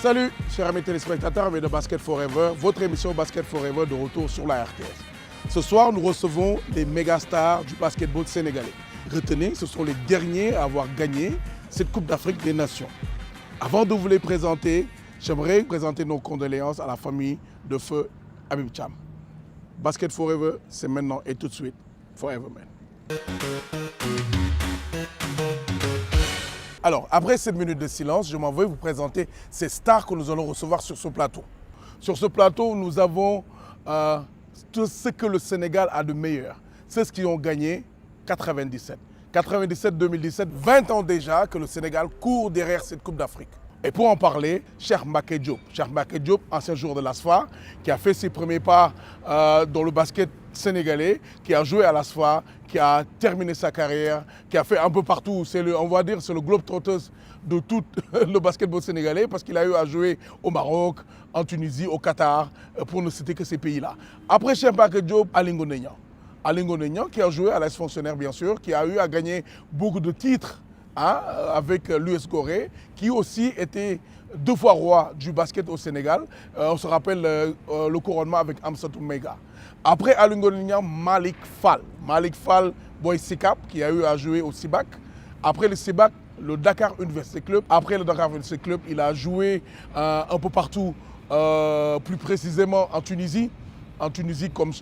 Salut, chers amis téléspectateurs, amis de Basket Forever, votre émission Basket Forever de retour sur la RTS. Ce soir, nous recevons les mégastars du basketball sénégalais. Retenez, ce sont les derniers à avoir gagné cette Coupe d'Afrique des Nations. Avant de vous les présenter, j'aimerais présenter nos condoléances à la famille de feu Habib Thiam. Basket Forever, c'est maintenant et tout de suite, Forever Man. Alors, après cette minute de silence, je m'en vais vous présenter ces stars que nous allons recevoir sur ce plateau. Sur ce plateau, nous avons tout ce que le Sénégal a de meilleur. C'est ce qui ont gagné 97. 97-2017, 20 ans déjà que le Sénégal court derrière cette Coupe d'Afrique. Et pour en parler, Cheikh Mbacké Diop. Cheikh Mbacké Diop, ancien joueur de l'ASFA, qui a fait ses premiers pas dans le basket sénégalais, qui a joué à l'ASFA, qui a terminé sa carrière, qui a fait un peu partout. On va dire c'est le globe-trotteuse de tout le basketball sénégalais parce qu'il a eu à jouer au Maroc, en Tunisie, au Qatar, pour ne citer que ces pays-là. Après Cheikh Mbacké Diop, Aly Ngouille Ndiaye. Aly Ngouille Ndiaye qui a joué à l'AS Fonctionnaire bien sûr, qui a eu à gagner beaucoup de titres avec l'US Gorée, qui aussi était 2 fois roi du basket au Sénégal. On se rappelle le couronnement avec Amsatou Mega. Après Aly Ngouille Ndiaye, Malick Fall. Malick Fall, Boy Sicap, qui a eu à jouer au CIBAC. Après le CIBAC, le Dakar University Club. Après le Dakar University Club, il a joué un peu partout, plus précisément en Tunisie. En Tunisie comme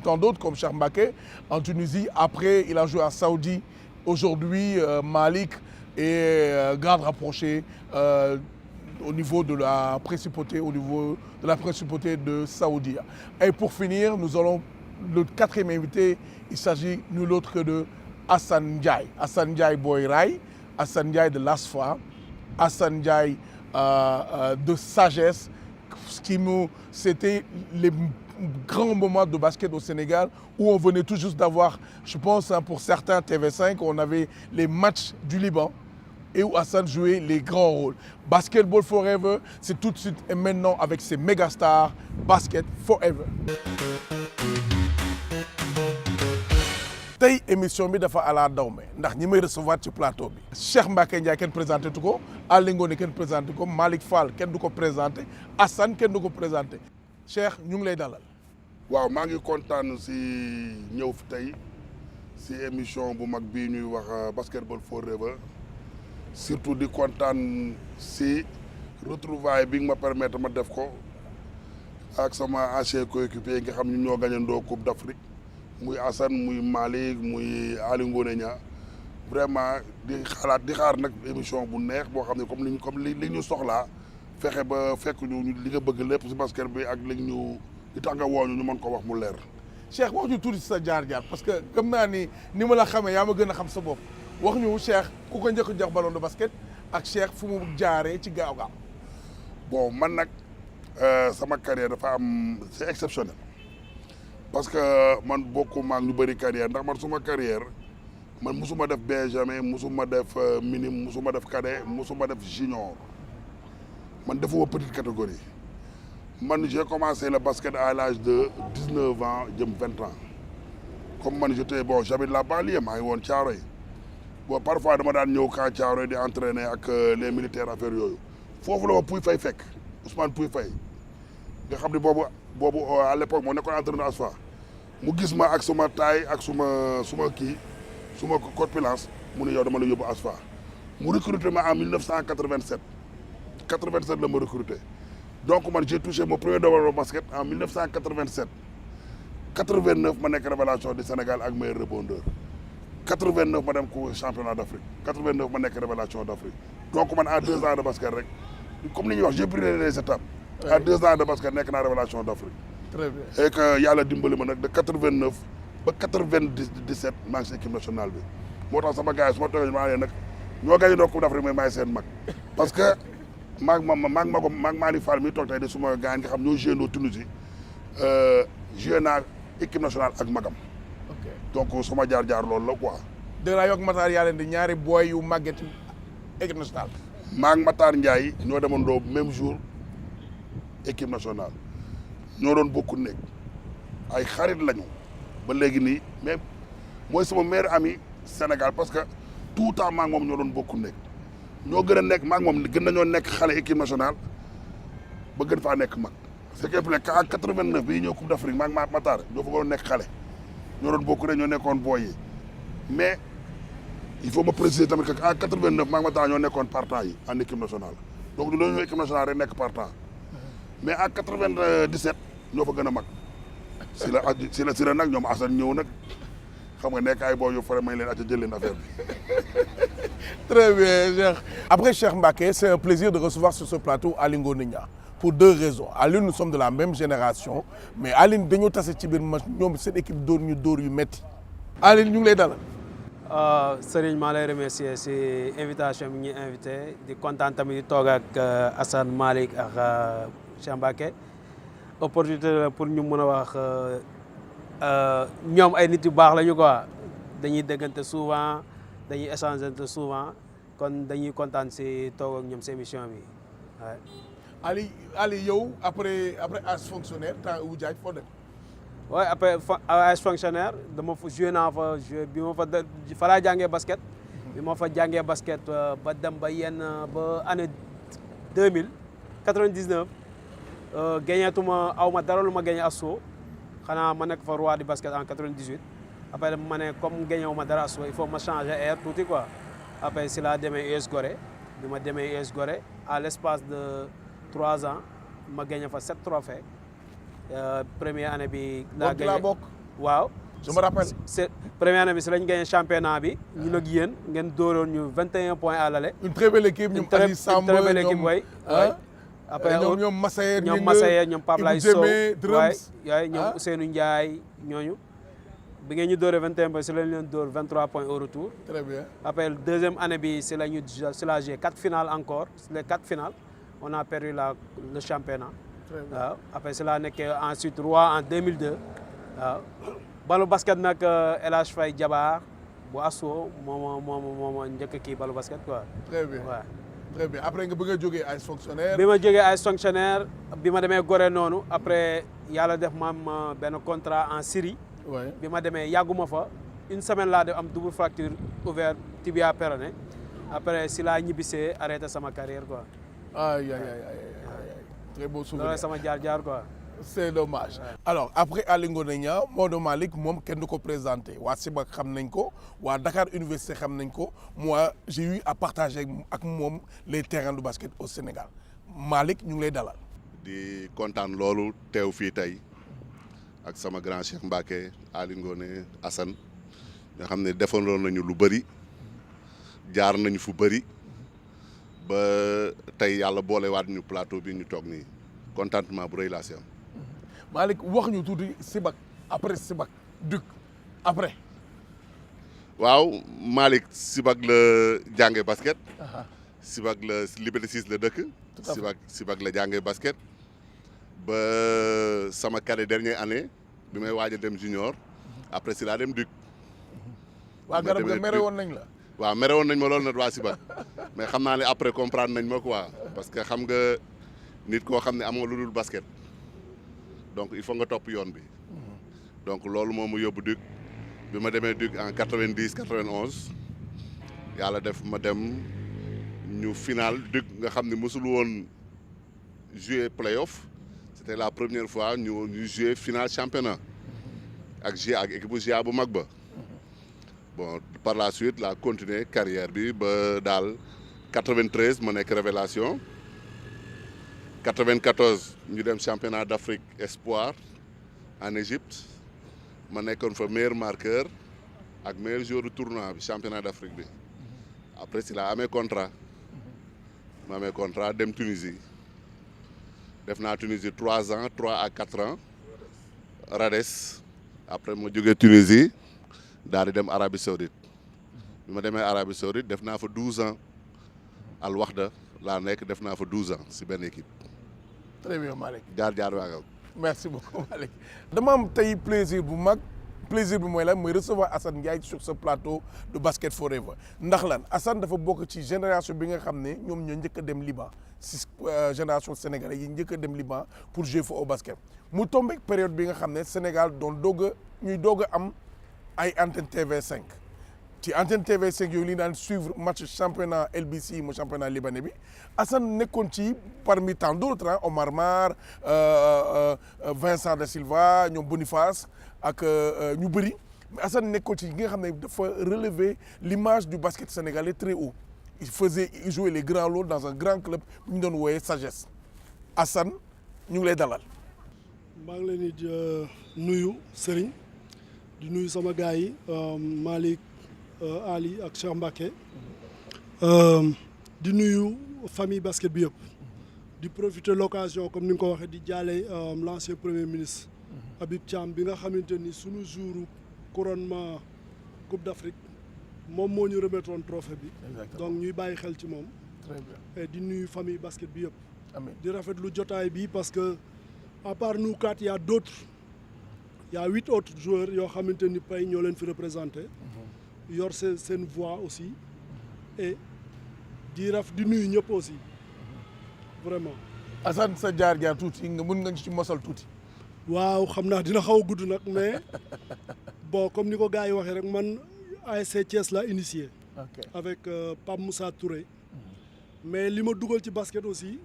tant d'autres, comme Cheikh Mbacké. En Tunisie, après, il a joué à Saoudi. Aujourd'hui, Malick est garde rapproché au niveau de la principauté, de Saoudi. Et pour finir, nous allons le 4e invité. Il s'agit nul autre que de Assane Ndiaye. Assane Ndiaye Boy Ray, Assane Ndiaye de l'ASFA, Assane Ndiaye de sagesse. C'était les grands moments de basket au Sénégal où on venait tout juste d'avoir, je pense pour certains TV5, on avait les matchs du Liban et où Assane jouait les grands rôles. Basketball Forever, c'est tout de suite et maintenant avec ces méga stars, Basket Forever. tey émission bi dafa ala dawme ndax ñi may recevoir ci plateau bi Cheikh Mbacké Ndiaye kenn présenté tu ko Aly Ngouille kenn présenté ko Malick Fall kenn du ko présenté Assane kenn du ko présenté Cheikh ñu ngi lay dalal. waaw maa ngi kontaan si ñëw fi tey si émission bu mag bii ñuy wax Basketball Forever surtout di kontaan si retrouvaille bi nga ma permettre ma def ko ak sama ancien coéquipier yi nga xam ñu ñoo gagnandoo Coupe d'Afrique muy Assane muy Malick muy Aly Ngouille Ndiaye vraiment di xaar nag émission bu neex boo xam ne comme li ñu soxlaa fexe ba fekk ñu li nga bëgg lépp si basket bi ak li tax nga woo ñu mën ko wax mu leer. Cheikh wax ñu tuuti sa jaar-jaar parce que gëm naa ni ma la xamee yaa ma gën a xam sa bopp wax ñu Cheikh ku ko njëkk a jox ballon de basket ak Cheikh fu mu jaaree ci gaaw. bon man nag sama carrière dafa c'est exceptionnel. parce que man bokkuma ak ñu bëri carrière ndax man suma carrière man musuma def benjamin musuma def minime musuma def cadet musuma def junior man defuma petite catégorie man j'ai commencé le basket à l'âge de 19 ans jëm 20 ans comme man j'habite la banlieue maa ngi woon Thiaroye bon parfois dama daan ñëw camp Thiaroye di entraîner ak les militaires affaires yooyu foofu la ma Pouy Faye fekk Ousmane Pouy Faye nga xam ne boobu à l'époque moo nekkoon entraîneur ASFA mu gis ma ak suma taille ak suma corpulence mu ne yow dama la yóbbu ASFA mu recruté ma en 1987 87 la ma recruté donc man j'ai touché mon premier ballon de basket en 1987 89 ma nekk révélation du Sénégal ak meilleur rebondeur 89 ma dem ko championnat d'Afrique 89 ma nekk révélation d'Afrique donc man en 2 ans de basket rek comme li ñuy wax j'ai brûlé les étapes. à 2 ans de basket nekk naa révélation d'Afrique. très bien et que yàlla dimbali ma nag de 89 ba 97 maa ngi si équipe nationale bi moo tax sama gars yi su ma toogee maa ngi nag ñoo gagné noo Coupe d'Afrique mais maay seen mag parce que maag Malick Fall mi toog tey de suma gars yi nga xam ñoo joué noo Tunisie joué naa équipe nationale ak magam. donc sama jaar-jaar loolu la quoi. dëgg laa yokk Matar yaa leen di ñaari boy yu màgget équipe nationale. maag Matar Ndiaye ñoo demandoo même jour équipe nationale ñoo doon bokku nekk ay xarit lañu ba léegi nii mais mooy sama meilleur ami Sénégal parce que tout le temps maag moom ñoo doon bokku nekk ñoo gën a nekk maag moom gën nañoo nekk xale équipe nationale ba gën faa nekk mag. ce qui fait que en 89 bii ñëw Coupe d'Afrique maag Matar ñoo fa gënoon nekk xale ñoo doon bokk rek ñoo nekkoon booy yi mais il faut ma préciser tamit que en 89 maag Matar ñoo nekkoon partant yi en équipe nationale donc ñu doon ñëw équipe nationale rek nekk partant mais en 97 ñoo fa gën a mag si la nag ñoom Assane ñëw nag xam nga nekk ay booy yu fare may leen acca jël leen affaire bi. Très bien, Cheikh. Après Cheikh Mbacké, c'est un plaisir de recevoir sur ce plateau Aly Ngouille Ndiaye pour deux raisons. Aline, nous sommes de la même génération mais Aline dañoo tase ci biir match ñoom seen équipe dóor ñu dóor yu metti Aline ñu ngi lay dalal. Serigne maa lay remercier si invitation bi ñuy invité di kontaan tamit di toog ak Assane Malick ak Cheikh Mbacké opportunité pour ñu mën a wax ñoom ay nit yu baax lañu quoi dañuy déggante souvent dañuy échanger souvent kon dañuy kontaan si toog ak ñoom si émission bi waaw. Ali yow après âge fonctionnaire temps wu jaaj foo dem. waaye après âge fonctionnaire dama fa joué naa fa bi ma fa laa jàngee basket. bi ma fa jàngee basket ba dem ba ba année 99 gagneetuma aw ma dara lu ma gagné asso xanaa ma nekk fa roi du basket en 98 après ma ne comme gagnewu ma dara asso il faut ma changer air tuuti quoi après si laa demee US Gorée bi ma demee US Gorée à l'espace de 3 ans ma gagné fa 7 trophées première année bi. laa gagné bokk waaw. je me rappelle. c'est première année bi si lañ gagné championnat bi. ñu nag yéen ngeen dóoroon ñu 21 points à l'aller. une très belle équipe ñoom Aziz Samb une très belle équipe way après ñoom Massayer ñoom Pape Laye Sow Drums ñoom Ousseynou Ndiaye ñooñu. bi ngeen ñu dóoree 21 points si lañ leen dóor 23 points au retour. très bien après deuxième année bi si la ñu joué 4 finales encore les 4 finales on a perdu le championnat. waaw après si laa nekkee ensuite roi en 2002 waaw. balu basket nag El Hadj Faye Jabaar bu asso moo njëkk kii balu basket quoi. très bien waaw. très bien après nga bëgg a jógee ay fonctionnaire. bi ma jógee ay fonctionnaire bi ma demee Gorée noonu après yàlla def ma am benn contrat en Syrie. oui bi ma demee yàgguma fa une semaine laa def am double fracture ouvert tibia péroné après si laa ñibbisee arrêté sama carrière quoi. aïe très beau souvenir loolu sama jaar quoi. c'est dommage. alors après Aly Ngouille Ndiaye Maodo Malick moom kenn du ko présenté waa Sibac xam nañ ko waa Dakar Université xam nañ ko moi j'ai eu à partager ak moom les terrains de basket au Sénégal Malick ñu ngi lay dalal. di kontaan loolu teew fii tey ak sama grand Cheikh Mbacké Aly Ngouille Assane nga xam ne defandoon nañu lu bëri jaar nañu fu bëri ba tey yàlla boolewaat ñu plateau bi ñu toog nii contentement bu rëy laa si am. Malick wax ñu tuuti Sibac après Sibac Duc après. waaw Malick Sibac la jànge basket. Sibac la Liberté 6 la dëkk. Sibac la jànge basket. ba sama carré dernière année bi may waaj a dem junior après si laa dem Duc. waa garab nga mere woon nañ la. waaw mere woon nañ ma loolu nag waa Sibac mais xam naa ne après comprendre nañ ma quoi parce que xam nga nit koo xam ne amoo lu dul basket donc il faut nga topp yoon bi donc loolu moo mu yóbbu Duc bi ma demee Duc en 90 91 yàlla def ma dem ñu final Duc nga xam ne mosul woon jouer playoff c'était la première fois ñu jouer final championnat ak équipe bu GIA bu mag ba. bon par la suite la continuer carrière bi ba daal 93 ma nekk révélation 94 ñu dem championnat d'Afrique espoir en Égypte ma nekkoon fa meilleur marqueur ak meilleur joueur du tournoi bi championnat d'Afrique bi après si la amee contrat ma amee contrat dem Tunisie def naa Tunisie 3 ans 3 à 4 ans Rades après ma jógee Tunisie daal di dem Arabie Saoudite bi ma demee Arabie Saoudite def naa fa 12 ans Al Wahda laa nekk def naa fa 12 ans si benn équipe. très bien Malick. jaar waagal. merci beaucoup Malick. dama am tey plaisir bu mag plaisir bi mooy lan mooy recevoir Assane Ndiaye sur ce plateau de Basket Forever ndax lan Assane dafa bokk ci génération bi nga xam ne ñoom ñoo njëkk a dem Liban si génération sénégalais yi njëkk a dem Liban pour jouer fa au basket mu tombé période bi nga xam ne Sénégal doon ñuy doog a am ay antenne TV5 ci antenne TV5 yooyu li daan suivre match championnat LBC mu championnat libanais bi Assane nekkoon ci parmi tant d'autres Omar Mar Vincent da Silva ñoom Boniface ak ñu bëri mais Assane nekkoon ci nga xam ne dafa relever l'image du basket sénégalais très haut il jouait les grands rôles dans un grand club bu ñu doon wooyee Sagesse Assane ñu ngi lay dalal. maa ngi leen di nuyu Serigne di nuyu sama gars yi Malick Ali ak Cheikh Mbacké di nuyu famille basket bi yëpp di profiter l'occasion comme ni nga ko waxee di jaale l'ancien premier ministre Habib Thiam bi nga xamante ni sunu jour couronnement Coupe d'Afrique moom moo ñu remettre woon trophée bi. donc ñuy bàyyi xel ci moom. très bien et di nuyu famille basket bi yëpp. amiin di rafetlu jotaay bi parce que à part nous quatre y a d'autres y a 8 autres joueurs yoo xamante ni pay ñoo leen fi représenté. yor seen voix aussi et di nuyu ñëpp aussi vraiment. Assane sa jaar-jaar tuuti nga mën nga ci mosal tuuti. waaw xam naa dina xaw a gudd nag mais bon comme ni ko gars yi waxee rek man ASC Thiès laa initié. avec Pape Moussa Touré. mais li ma dugal ci basket aussi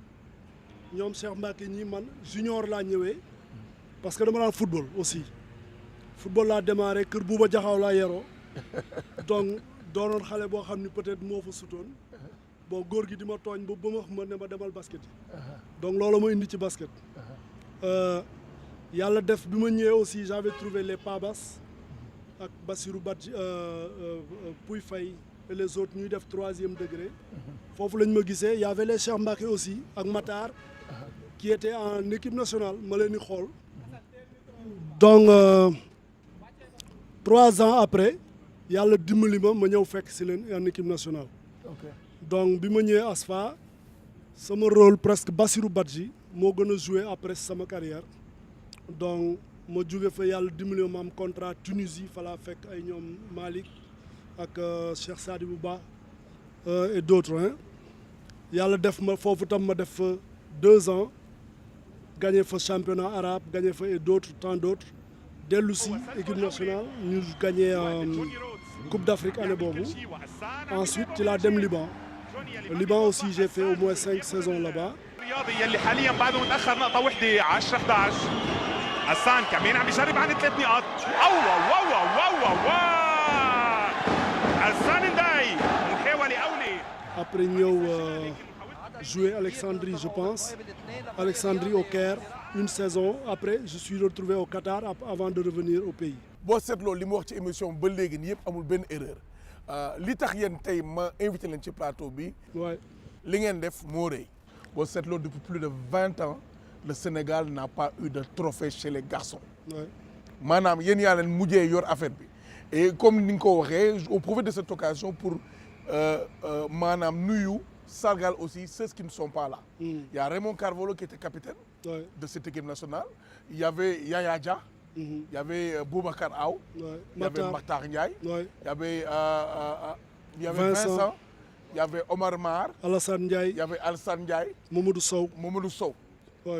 ñoom Cheikh Mbacké ñi man junior laa ñëwee parce que dama daan football aussi football laa démarré kër Bouba Jaxaw laa yeroo donc doonoon xale boo xam ni peut-être moo fa sutoon bon góor gi di ma tooñ ba ma ne ma demal basket yi donc loolu ma indi ci basket yàlla def bi ma ñëwee aussi j'avais trouvé les Pabas ak Bassirou Badji Pouy Faye et les autres ñuy def 3e degré foofu lañ ma gisee y avait les Cheikh Mbacké aussi ak Matar qui était en équipe nationale ma leen di xool donc 3 ans après yàlla dimbali ma ñëw fekk si leen en équipe nationale. donc bi ma ñëwee ASFA sama rôle presque Bassirou Badji moo gën a joué après sama carrière donc ma jóge fa yàlla dimbali ma am contrat Tunisie fa laa fekk ay ñoom Malick ak Cheikh Sadibou Ba et d'autres yàlla def ma foofu tam ma def fa 2 ans gagné fa championnat arabe gagné fa et d'autres tant d'autres dellu si équipe nationale ñu gagné Coupe d'Afrique année boobu ensuite ci laa dem Liban aussi j'ai fait au moins 5 saisons là-bas. الرياضي اللي حاليا بعده متاخر نقطه وحده 10-11 حسان كمان عم بيجرب عن 3 نقاط حسان نداي محاوله اولي après ñëw jouer Alexandrie je pense Alexandrie au Caire une saison après je suis retrouvé au Qatar avant de revenir au pays. boo seetloo li mu wax ci émission ba léegi nii yëpp amul benn erreur li tax yéen tey ma invité leen ci plateau bi. waay li ngeen def moo rëy boo seetloo depuis plus de 20 ans le Sénégal n'a pas eu de trophée chez les garçons. maanaam yéen yaa leen mujjee yor affaire bi et comme ni nga ko waxee on profite de cette occasion pour maanaam nuyu sargal aussi ceux qui ne sont pas là. Il y a Raymond Carvalho qui était capitaine. de cette équipe nationale. Il y avait Yaya Dia. Il y avait Boubacar Aw. Il y avait Makhtar Ndiaye. Il y avait Vincent. Il y avait Omar Mar. Alassane Ndiaye. Il y avait Alassane Ndiaye. Mamadou Sow.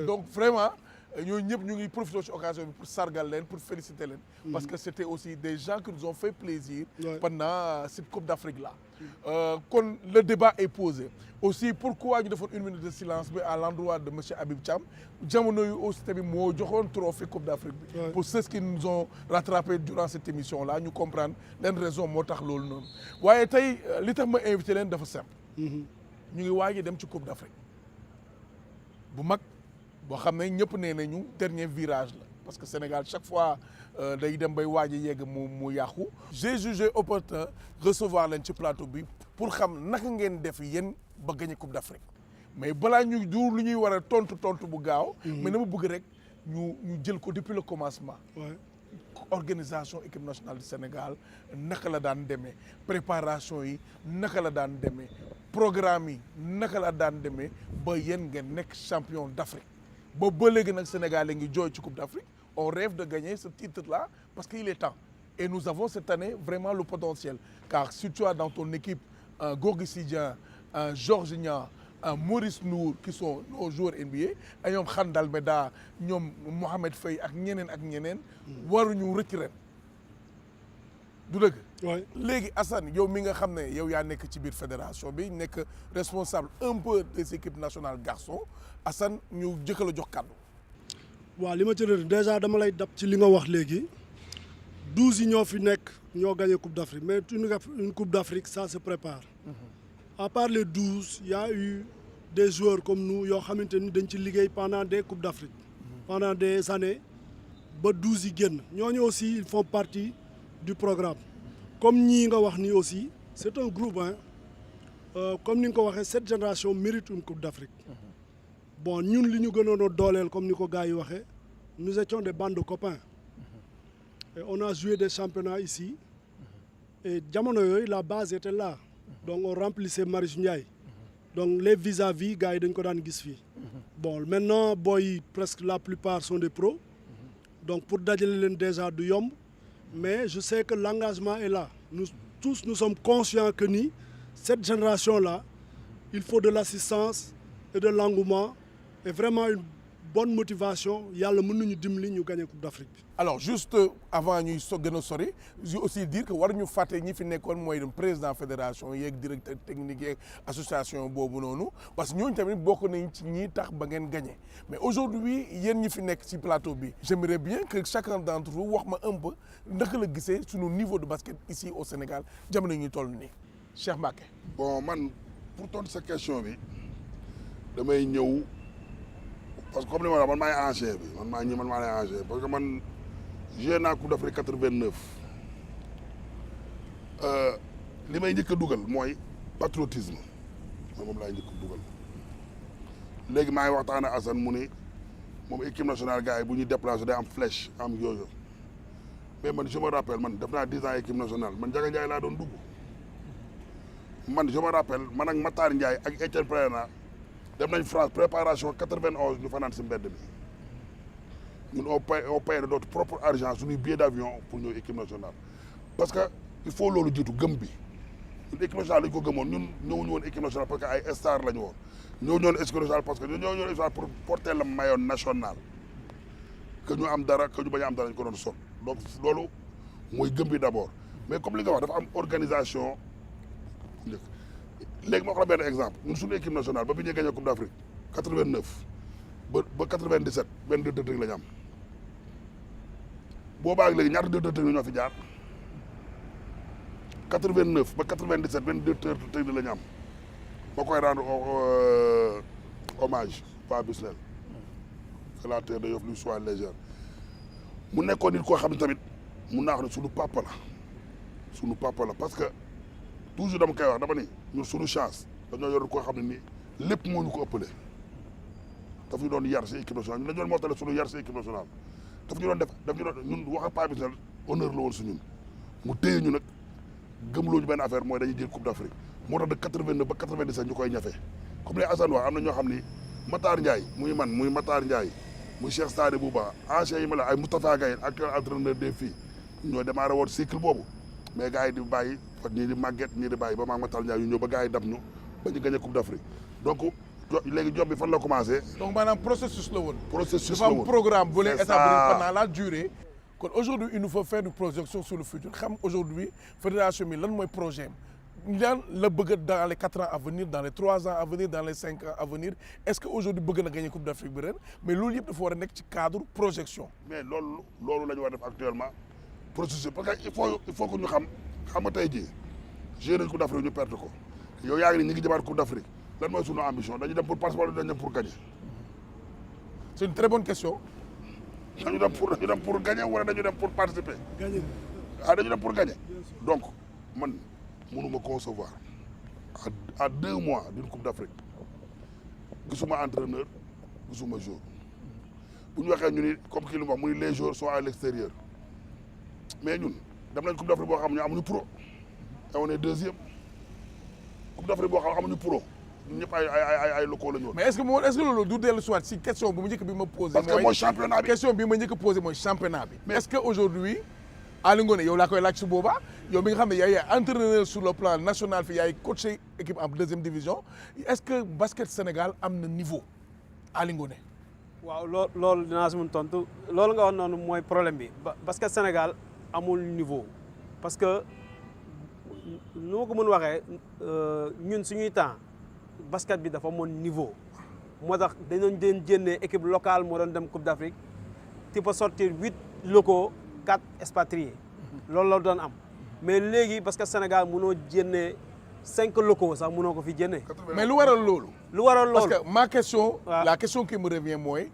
Donc vraiment ñooñu ñëpp ñu ngi profité ci occasion bi pour sargal leen pour féliciter leen. parce que c'était aussi des gens qui nous ont fait plaisir. pendant cette Coupe d'Afrique là. kon le débat est posé aussi pourquoi ñu defoon 1 minute de silence bi à l'endroit de monsieur Habib Thiam jamono yu aussi tamit moo joxoon trophée Coupe d'Afrique bi. pour ceux qui nous ont rattrapé durant cette émission là ñu comprendre leen raison moo tax loolu noonu waaye tey li tax ma invité leen dafa simple. ñu ngi waaj a dem ci Coupe d'Afrique bu mag. boo xam ne ñëpp nee nañu dernier virage la parce que Sénégal chaque fois day dem bay waaj a yegg mu yàqu. j'ai jugé opportun recevoir leen ci plateau bi pour xam naka ngeen def yéen ba gagner Coupe d'Afrique mais balaa ñu du lu ñuy war a tontu bu gaaw. mais dama bëgg rek ñu jël ko depuis le commencement. organisation équipe nationale du Sénégal naka la daan demee préparation yi naka la daan demee programme yi naka la daan demee ba yéen ngeen nekk champion d'Afrique. ba léegi nag Sénégal ngi jooy ci Coupe d'Afrique on rêve de gagner ce titre-là parce qu'il est temps et nous avons cette année vraiment le potentiel car si tu as dans ton équipe un Gorgui Sy Dieng un Georges Niang un Maurice Nour qui sont nos joueurs NBA ak ñoom Khan Dalméda ñoom Mohamed Faye ak ñeneen waruñu rëcc ren du dëgg oui. léegi Assane yow mi nga xam ne yow yaa nekk ci biir fédération bi nekk responsable un peu des équipes nationales garçons Assane ñu jëkk la jox kàddu. waaw li ma ci rëdd déjà dama lay dab ci li nga wax léegi 12 yi ñoo fi nekk ñoo gagné coupe d'Afrique mais une coupe d'Afrique ça se prépare. À part les 12 il y a eu des joueurs comme nous yoo xamante ni dañ ci liggéey pendant des coupes d'Afrique. Pendant des années ba 12 yi génn ñooñu aussi ils font partie du programme. Comme ñii nga wax nii aussi c'est un groupe hein comme ni nga ko waxee cette génération mérite une coupe d'Afrique. Bon ñun li ñu gënoon a dooleel comme ni ko gars yi waxee nous étions des bandes de copains. Et on a joué des championnats ici et jamono yooyu la base était là donc on remplissait Marius Ndiaye donc les vis-à-vis gars yi dañ ko daan gis fii. Bon maintenant booy presque la plupart sont des pros donc pour dajale leen déjà du yomb mais je sais que l'engagement est là nous tous nous sommes conscients que ni cette génération-là il faut de l'assistance et de l'engouement et vraiment une bonne motivation yàlla mën nañu dimbali ñu gagner coupe d'Afrique bi. Alors juste avant ñuy gën a sori je aussi dire que war ñu fàtte ñi fi nekkoon mooy président fédération yeeg directeur technique yeeg association boobu noonu parce que ñooñu tamit bokk nañ ci ñi tax ba ngeen gagné mais aujourd'hui yéen ñi fi nekk ci plateau bi j'aimerais bien que chacun d'entre vous wax ma un peu naka la gisee suñu niveau de basket ici au Sénégal jamono ñuy toll nii Cheikh Mbacké. Bon man pour tontu sa question bi damay ñëw parce que comme li ma la man maay ancien bi man maa lay ancien parce que man joué naa Coupe d'Afrique 89 li may njëkk a dugal mooy patriotisme moom laay njëkk a dugal léegi maa ngi waxtaan ak Assane mu ni moom équipe nationale gars yi bu ñuy déplacé day am flèche am yooyu mais man je me rappelle man def naa 10 ans équipe nationale man Ndiaga Ndiaye laa doon dugg man je me rappelle man ak Matar Ndiaye ak Etienne Préna dem nañ France préparation 91 ñu fanaan si mbedd mi ñun on paye de notre propre argent suñuy billet d'avion pour ñëw équipe nationale parce que il faut loolu jiitu gëm bi ñun équipe nationale lañu ko gëmoon ñun ñëwuñu woon équipe nationale parce que ay star la ñu woon ñëwuñu woon équipe nationale parce que ñun ñëwuñu woon équipe nationale pour porter le maillot national que ñu am dara que ñu bañ a am dara ñu ko doon sol donc loolu mooy gëm bi d'abord mais comme li nga wax dafa am organisation léegi ma wax la benn exemple ñun suñu équipe nationale ba bi ñuy gagné coupe d'Afrique 89 ba 97 benn directeur technique la ñu am boobaa ak léegi ñaata directeur technique ñoo fi jaar 89 ba 97 benn directeur technique la ñu am ma koy rendre hommage Pa Bislel que la terre de Yoff lui soit légère mu nekkoon nit koo xam ne tamit mun naa wax ne suñu papa la parce que toujours dama koy wax dama ni ñun suñu chance dañoo yor koo xam ne nii lépp moo ñu ko ëppale daf ñu doon yar si équipe nationale ñun dañu doon mottale suñu yar si équipe nationale daf ñu doon def ñun wax ak Pa Bislel honneur la woon si ñun mu téye ñu nag gëmloo ñu benn affaire mooy dañuy jël coupe d'Afrique moo tax de 89 ba 97 ñu koy ñafe comme les Assane wax am na ñoo xam ni Matar Ndiaye muy man muy Matar Ndiaye muy Cheikh Stade Bouba ancien yi ma la ay Moustapha Gaye actuel entraîneur des filles ñoo démarré woon cycle boobu mais gars yi di bàyyi ñii di màgget ñii di bàyyi ba maa Matar Ndiaye yu ñëw ba gars yi dab ñu ba ñu gagné coupe d'Afrique donc léegi job bi fan la commencé. donc maanaam processus la woon. processus la woon dafa am programme bu leen c'est établir ça. pendant la durée. kon aujourd'hui il nous faut faire une projection sur le futur xam aujourd'hui fédération bi lan mooy projet am lan la bëgg dans les 4 ans à venir dans les 3 ans à venir dans les 5 ans à venir est-ce que aujourd'hui bëgg na gagner coupe d'Afrique bi ren mais loolu yëpp dafa war a nekk ci cadre projection. mais loolu la ñu war a def actuellement processus parce que il faut que ñu xam nga tey jii joué nañ coupe d'Afrique ñu perte ko yow yaa ngi ni ñu ngi jëmaat coupe d'Afrique lan mooy sunu ambition dañu dem pour participer wala dañu dem pour gagner. c'est une très bonne question. dañu dem pour gagner wala dañu dem pour participer. Gagner. dañu dem pour gagner donc man mënuma concevoir à 2 mois d'une coupe d'Afrique gisuma entraîneur gisuma joueur bu ñu waxee ñu ni comme kii lu wax mu ni les joueurs sont à l'extérieur mais ñun dem nañ coupe d'Afrique boo xam ne amuñu pro et on est 2e coupe d'Afrique boo xam ne amuñu pro ñun ñëpp ay locaux la ñu woon. mais est-ce que loolu du dellu soit si question bu ma njëkk bi ma posé. parce que mooy championnat bi question bi ma njëkk a posé mooy championnat bi. mais est-ce que aujourd'hui Aly Ngoné yow laa koy laaj su boobaa yow mi nga xam ne yaay entraîneur sur le plan national fi yaay coaché équipe en 2e division est-ce que basket Sénégal am na niveau Aly Ngoné. waaw loolu dinaa si mun tontu loolu nga wax noonu mooy problème bi basket Sénégal amul niveau parce que nu ma ko mën waxee ñun suñuy temps basket bi dafa amoon niveau moo tax dañoon den génnee équipe locale moo doon dem Coupe d'Afrique tu peux sortir 8 locaux 4 expatriés loolu la doon am mais léegi parce que Sénégal mënoo génnee 5 locaux sax mënoo ko fi génne. mais lu waral loolu. lu waral loolu parce que ma question. waaw. La question qui me revient mooy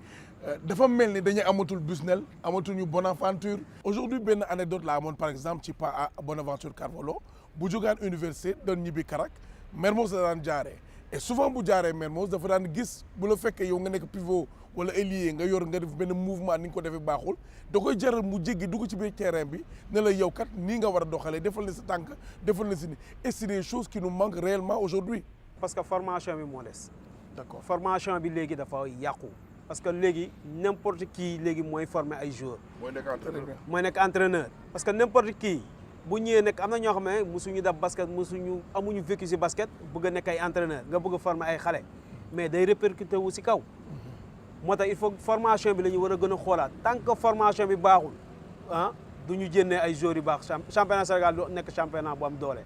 dafa mel ni dañuy amatul Busnel amatuñu Bonaventure. aujourd'hui benn anecdote la amoon par exemple ci Pa Bonaventure Carvalho bu jógaan université doon ñibbi Karak Mermoz la daan jaaree et souvent bu jaaree Mermoz dafa daan gis bu la fekkee yow nga nekk pivot wala ailier nga yor nga def benn mouvement ni nga ko defee baaxul da koy jaral mu jéggi dugg ci biir terrain bi ne la yow kat nii nga war a doxalee defal na sa tànk defal na si ni et c'est des choses qui nous manquent réellement aujourd'hui. parce que formation bi moo des. d'accord formation bi léegi dafa yàqu parce que léegi n'importe qui léegi mooy former ay joueurs. mooy nekk entraîneur. mooy nekk entraîneur parce que n'importe qui bu ñëwee nekk am na ñoo xam ne musuñu def basket musuñu amuñu vécu si basket bëgg a nekk ay entraîneur nga bëgg a former ay xale mais day répercuté wu si kaw moo tax il faut formation bi la ñu war a gën a xoolaat tant que formation bi baaxul ah du ñu jénnee ay joueurs yu baax championnat Sénégal du nekk championnat bu am doole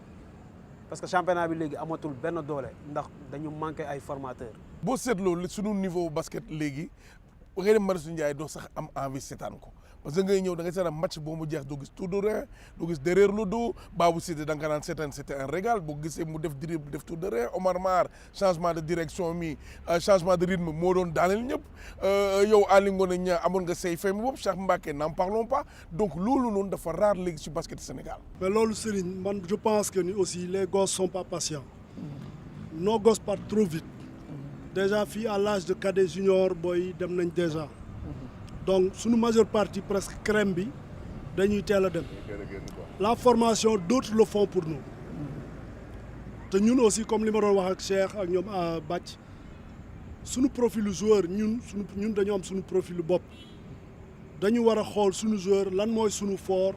parce que championnat bi léegi amatul benn doole ndax dañu manqué ay formateurs. boo seetloo suñu niveau basket léegi ngay dem Marius Ndiaye doo sax am envie seetaan ko parce que ngay ñëw da ngay seetaan match boo mu jeex doo gis tour de rein doo gis derrière le dos Babou Cissé da nga naan seetaan c'était un régal boo gisee mu def dribble def tour de rein Omar Mar changement de direction mi changement de rythme moo doon daaneel ñëpp yow Aly Ngouille Ndiaye amoon nga say fay mi bopp Cheikh Mbacké n'en parlons pas donc loolu noonu dafa rare léegi ci basket Sénégal. mais loolu Serigne man je pense que ni aussi les gosses sont pas patients nos gosses partent trop vite déjà fii à l'âge de cadet junior booy dem nañ déjà donc suñu majeure partie presque crème bi dañuy teel a dem la formation d'autres le font pour nous te ñun aussi comme li ma doon wax ak Cheikh ak ñoom Bac suñu profilu joueur ñun dañu am suñu profilu bopp dañu war a xool suñu joueur lan mooy suñu fort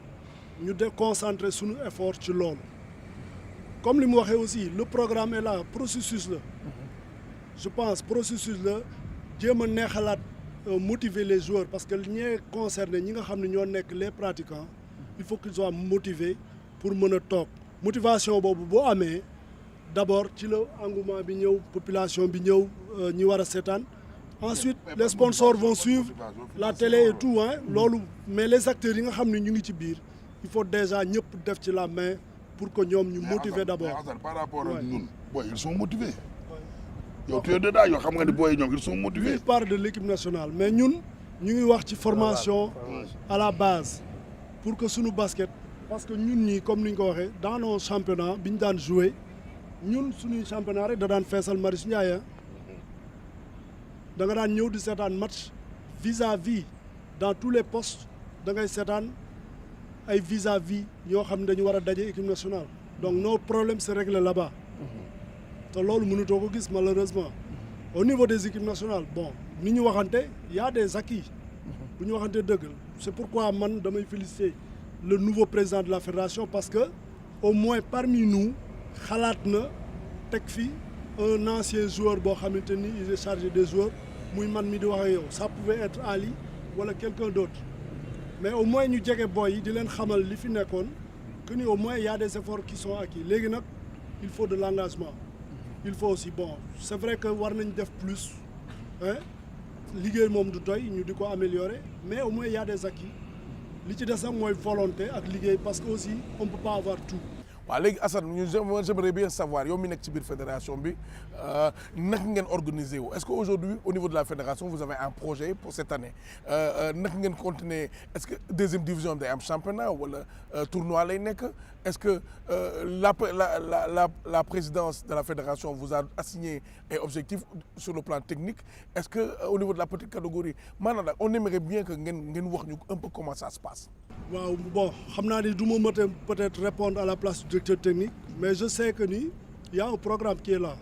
ñu déconcentrer suñu effort ci loolu comme li mu waxee aussi le programme est là processus la je pense processus la jéem a neexalaat motiver les joueurs parce que ñee concerné ñi nga xam ne ñoo nekk les pratiquants il faut qu'ils soient motivés pour mën a toog motivation boobu boo amee d'abord ci la engouement bi ñëw population bi ñëw ñi war a seetaan ensuite les sponsors vont suivre la télé et tout hein loolu mais les acteurs yi nga xam ne ñu ngi ci biir il faut déjà ñëpp def ci la main pour que ñoom ñu motiver d'abord. par rapport ak ñun boy ils sont motivés. yow tu es dedans yoo xam nga ni booy ñoom ils sont motivés. il parle de l'équipe nationale mais ñun ñu ngi wax ci formation à la base pour que suñu basket parce que ñun ñii comme ni ñu ko waxee dans nos championnats bi ñu daan jouer ñun suñuy championnat rek da daan feesal Marius Ndiaye da nga daan ñëw di seetaan match vis-à-vis dans tous les postes da ngay seetaan ay vis-à-vis ñoo xam ne dañu war a daje équipe nationale donc nos problèmes se règlent là-bas. te loolu mënutoo ko gis malheureusement au niveau des équipes nationales bon ni ñu waxante y a des acquis bu ñu waxante dëgg c'est pourquoi man damay féliciter le nouveau président de la fédération parce que au moins parmi nous xalaat na teg fi un ancien joueur boo xamante ni il est chargé des joueurs muy man mi di wax ak yow ça pouvait être Ali wala quelqu'un d'autre mais au moins ñu jege boy yi di leen xamal li fi nekkoon que ni au moins y a des efforts qui sont acquis léegi nag il faut de l'engagement il faut aussi bon c'est vrai que war nañ def plus hein liggéey moom du doy ñu di ko améliorer mais au moins il y a des acquis li ci des nag mooy volonté ak liggéey parce que aussi on peut pas avoir tout. waaw léegi Assane j'aimerais bien savoir yow mi nekk ci biir fédération bi naka ngeen organiser wu est-ce que aujourd'hui au niveau de la fédération vous avez un projet pour cette année naka ngeen continuer est-ce que deuxième division day am championnat wala tournoi lay nekk est-ce que la présidence de la fédération vous a assigné un objectif sur le plan technique est-ce que au niveau de la petite catégorie maanaam daal on aimerait bien que ngeen wax ñu un peu comment ça se passe. waaw bon xam naa ni du ma mën a peut-être répondre à la place du directeur technique mais je sais que ni y a un programme qui est là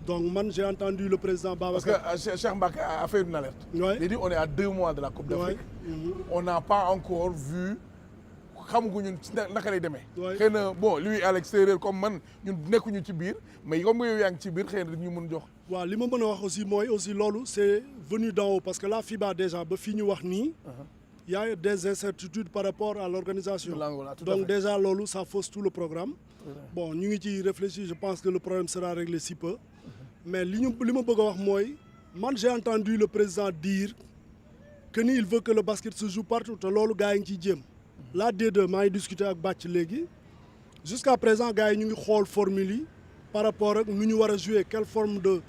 donc man j'ai entendu le président Babacar. parce que Cheikh Mbacké a fait une alerte. Ouais. Il dit on est à 2 mois de la Coupe d'Afrique. On n'a pas encore vu xamaguñu naka lay demee. xëy na bon lui à l'extérieur comme man ñun nekkuñu ci biir mais comme yow yaa ngi ci biir xëy na ñu mën jox. waaw li ma mën a wax aussi mooy aussi loolu c'est venu d'en haut parce que la FIBA déjà ba fii ñu wax nii. il y a des incertitudes par rapport à l'organisation. De l'Angola, tout à Donc fait. déjà, loolu, ça fausse tout le programme. Bon, ñu ngi ci réfléchir, je pense que le problème sera réglé si peu. Mais li ma bëgg a wax mooy, man j'ai entendu le président dire que ni il veut que le basket se joue partout te loolu gars yi ngi ciy jéem. La D2 maa ngi discuter ak Bathie léegi. Jusqu'à présent gars yi ñu ngi xool formule yi par rapport ak nu ñu war a jouer quelle forme de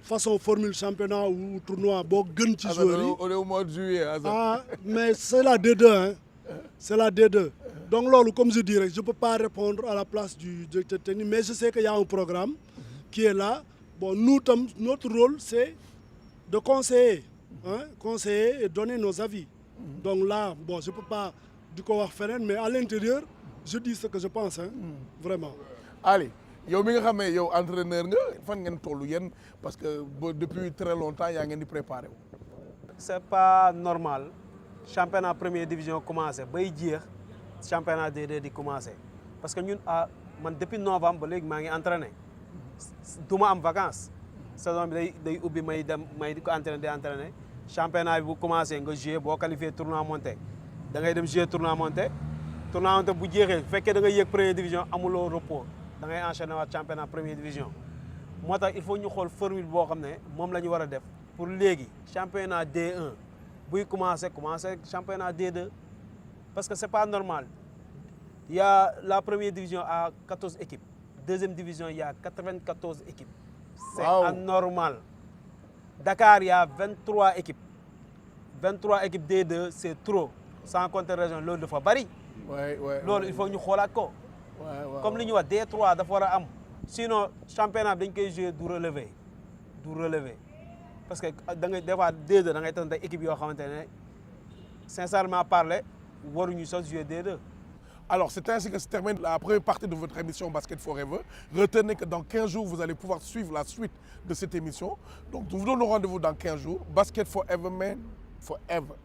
façon formule championnat ou tournoi boo gën ci joueurs yi. On est au mois de juillet. Ah, mais c'est la D2, hein. C'est la D2. Donc loolu, comme je dirais, je ne peux pas répondre à la place du directeur technique, mais je sais qu'il y a un programme qui est là. Bon, nous, notre rôle, c'est de conseiller, hein, conseiller et donner nos avis. Donc là, bon, je ne peux pas du coup faire, mais à l'intérieur, je dis ce que je pense, hein, vraiment. Allez, yow mi nga xam ne yow entraîneur nga fan ngeen tollu yéen parce que depuis très longtemps yaa ngeen di préparé wu. C'est pas normal championnat première division commencé bay jeex championnat D2 di commencé parce que ñun man depuis novembre ba léegi maa ngi entraîné du ma am vacances saison bi day ubbi may di ko entraîné championnat bi bu commencé nga joué boo qualifié tournoi monté da ngay dem jouer tournoi monté bu jeexee bu fekkee da ngay yéeg première division amuloo repos da ngay enchaîner waat championnat première division moo tax il faut ñu xool formule boo xam ne moom la ñu war a def pour léegi championnat D1 buy commencer championnat D2 parce que c'est pas normal il y a la première division à 14 équipes deuxième division il y a 94 équipes c'est anormal Dakar il y a 23 équipes D2 c'est trop sans compter région loolu dafa bari loolu il faut ñu xoolaat ko comme li ñu wax D3 dafa war a am sinon championnat bi dañ koy jouer du relever parce que da ngay des fois D2 da ngay tànn ay équipes yoo xamante ne sincèrement parler waruñu sax jouer D2. Alors, c'est ainsi que se termine la première partie de votre émission Basket Forever. Retenez que dans 15 jours, vous allez pouvoir suivre la suite de cette émission. Donc, nous vous donnons rendez-vous dans 15 jours. Basket Forever, man, forever.